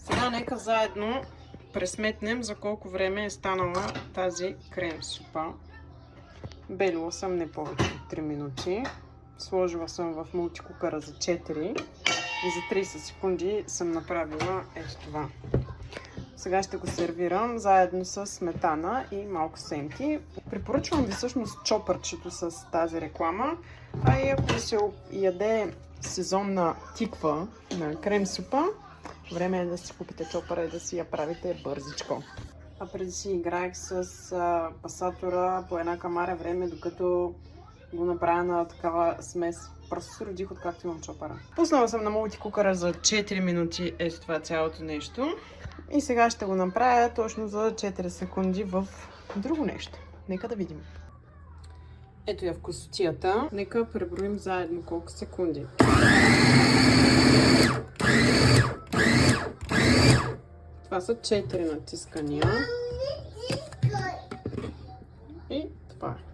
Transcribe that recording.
Сега нека заедно пресметнем за колко време е станала тази крем супа. Белила съм не повече от 3 минути. Сложила съм в мултикукъра за 4 и за 30 секунди съм направила ето това. Сега ще го сервирам заедно с сметана и малко семки. Препоръчвам ви всъщност чопърчето с тази реклама. А и ако се яде сезонна тиква на крем супа, време е да си купите чопъра и да си я правите бързичко. А преди си играех с пасатора по една камара време, докато го направя на такава смес. Просто се родих откакто имам чопъра. Пуснала съм на мултикукъра за 4 минути ето това цялото нещо. И сега ще го направя точно за 4 секунди в друго нещо. Нека да видим. Ето я в късотията. Нека преброим заедно колко секунди. Това са 4 натискания. И това е.